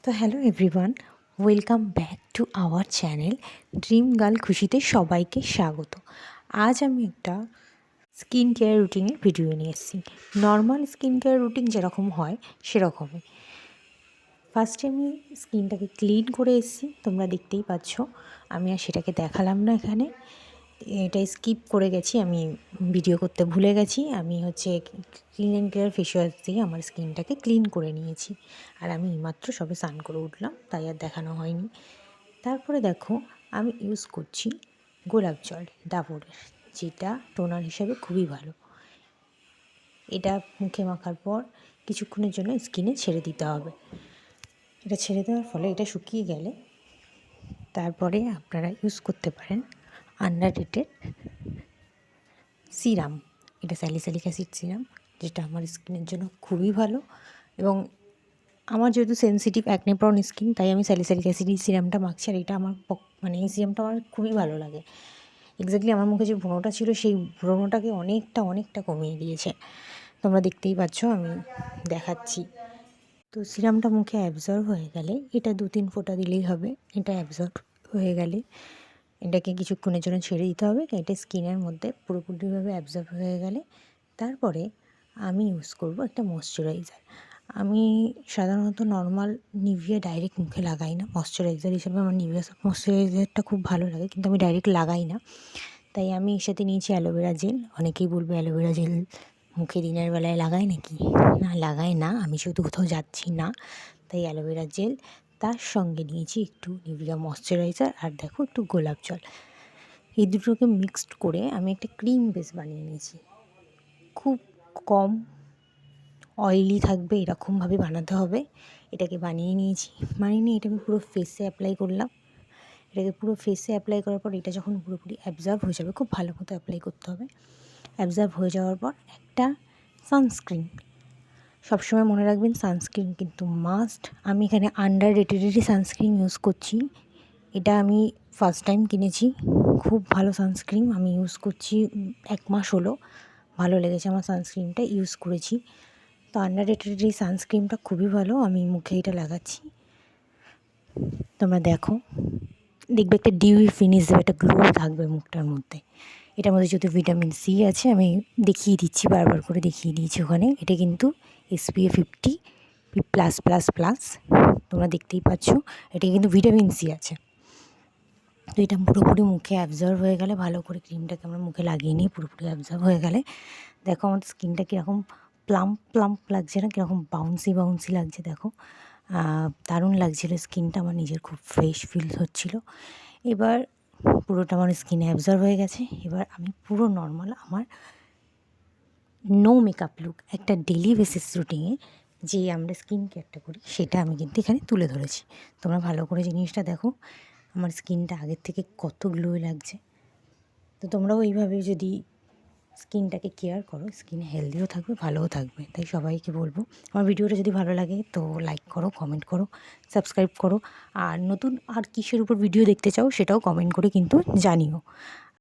তো hello everyone, welcome back to our channel dream girl খুশিতে সবাইকে স্বাগত। আজ আমি একটা স্কিন কেয়ার রুটিনের ভিডিও নিয়ে এসেছি। নর্মাল স্কিন কেয়ার রুটিন যেরকম হয় সেরকমই। ফার্স্টে আমি স্কিনটাকে ক্লিন করে এসেছি, তোমরা দেখতেই পাচ্ছ। আমি আর সেটাকে দেখালাম না এখানে, এটা স্কিপ করে গেছি, আমি ভিডিও করতে ভুলে গেছি। আমি clean and clear face wash দিয়ে আমার স্কিনটাকে ক্লিন করে নিয়েছি। আর আমি এইমাত্র সবে স্নান করে উঠলাম, তাই আর দেখানো হয়নি। তারপরে দেখো, আমি ইউজ করছি গোলাপ জল ডাবরের, যেটা টোনার হিসাবে খুবই ভালো। এটা মুখে মাখার পর কিছুক্ষণের জন্য স্কিনে ছেড়ে দিতে হবে। এটা ছেড়ে দেওয়ার ফলে এটা শুকিয়ে গেলে তারপরে আপনারা ইউজ করতে পারেন আন্ডার রেটেড সিরাম। এটা স্যালিসাইলিক অ্যাসিড সিরাম, যেটা আমার স্কিনের জন্য খুবই ভালো। এবং আমার যেহেতু সেনসিটিভ অ্যাকনে প্রন স্কিন, তাই আমি স্যালিসাইলিক অ্যাসিড সিরামটা মাখছি। আর এটা আমার এই সিরামটা আমার খুবই ভালো লাগে। এক্স্যাক্টলি আমার মুখে যে ব্রণটা ছিল সেই ব্রণটাকে অনেকটা কমিয়ে দিয়েছে। তোমরা দেখতেই পাচ্ছ, আমি দেখাচ্ছি। তো সিরামটা মুখে অ্যাবজর্ব হয়ে গেলে, এটা 2-3 ফোঁটা দিলেই হবে। এটা অ্যাবজর্ব হয়ে গেলে এটাকে কিছুক্ষণের জন্য ছেড়ে দিতে হবে। এটা স্কিনের মধ্যে পুরোপুরিভাবে অ্যাবজর্ব হয়ে গেলে তারপরে আমি ইউজ করব একটা ময়শ্চারাইজার। আমি সাধারণত নর্মাল নিভিয়া ডাইরেক্ট মুখে লাগাই না। ময়শ্চারাইজার হিসেবে আমার নিভিয়া ময়শ্চারাইজারটা খুব ভালো লাগে, কিন্তু আমি ডাইরেক্ট লাগাই না। তাই আমি এর সাথে নিয়েছি অ্যালোভেরা জেল। অনেকেই বলবে অ্যালোভেরা জেল মুখে দিনের বেলায় লাগায় নাকি? না, লাগায় না। আমি যেহেতু কোথাও যাচ্ছি না, তাই অ্যালোভেরা জেল, তার সঙ্গে নিয়েছি একটু নিভিয়া ময়শ্চারাইজার, আর দেখো একটু গোলাপ জল। এই দুটোকে মিক্সড করে আমি একটা ক্রিম বেস বানিয়ে নিয়েছি। খুব কম অয়েলি থাকবে এরকমভাবে বানাতে হবে। এটাকে বানিয়ে নিয়েছি। বানিয়ে নিয়ে এটা আমি পুরো ফেসে অ্যাপ্লাই করলাম। এটাকে পুরো ফেসে অ্যাপ্লাই করার পর এটা যখন পুরোপুরি অ্যাবজর্ব হয়ে যাবে, খুব ভালো মতো অ্যাপ্লাই করতে হবে। অ্যাবজর্ব হয়ে যাওয়ার পর একটা সানস্ক্রিন, সবসময় মনে রাখবেন সানস্ক্রিন কিন্তু মাস্ট। আমি এখানে আন্ডার রেটেডেরই সানস্ক্রিন ইউজ করছি। এটা আমি ফার্স্ট টাইম কিনেছি। খুব ভালো সানস্ক্রিন, আমি ইউজ করছি 1 মাস হলো। ভালো লেগেছে আমার সানস্ক্রিনটা, ইউজ করেছি। তো আন্ডার রেটেড এই সানস্ক্রিনটা খুবই ভালো। আমি মুখে এটা লাগাচ্ছি, তোমরা দেখো, দেখবে একটা ডিউই ফিনিশ দেবে, একটা গ্লো থাকবে মুখটার মধ্যে। এটার মধ্যে যেহেতু ভিটামিন সি আছে, আমি দেখিয়ে দিচ্ছি, বারবার করে দেখিয়ে দিয়েছি ওখানে। এটা কিন্তু SPF 50 প্লাস প্লাস প্লাস, তোমরা দেখতেই পাচ্ছ। এটা কিন্তু ভিটামিন সি আছে। তো এটা পুরোপুরি মুখে অ্যাবজর্ব হয়ে গেলে, ভালো করে ক্রিমটাকে আমরা মুখে লাগিয়ে নিয়ে পুরোপুরি অ্যাবজর্ব হয়ে গেলে, দেখো আমাদের স্কিনটা কীরকম প্লাম্প লাগছে না, কীরকম বাউন্সি লাগছে। দেখো, দারুণ লাগছিলো স্কিনটা আমার, নিজের খুব ফ্রেশ ফিল হচ্ছিলো। এবার পুরোটা আমার স্কিনে অ্যাবজর্ব হয়ে গেছে। এবার আমি পুরো নর্মাল আমার নো মেকআপ লুক, একটা ডেলি বেসিস রুটিনে যে আমরা স্কিন কেয়ারটা করি, সেটা আমি কিন্তু এখানে তুলে ধরেছি। তোমরা ভালো করে জিনিসটা দেখো, আমার স্কিনটা আগের থেকে কত গ্লো লাগছে। তো তোমরাও এইভাবে যদি স্কিনটাকে কেয়ার করো, স্কিন হেলদিও থাকবে, ভালোও থাকবে। তাই সবাইকে বলবো, আমার ভিডিওটা যদি ভালো লাগে তো লাইক করো, কমেন্ট করো, সাবস্ক্রাইব করো। আর নতুন আর কিসের উপর ভিডিও দেখতে চাও সেটাও কমেন্ট করে কিন্তু জানিও।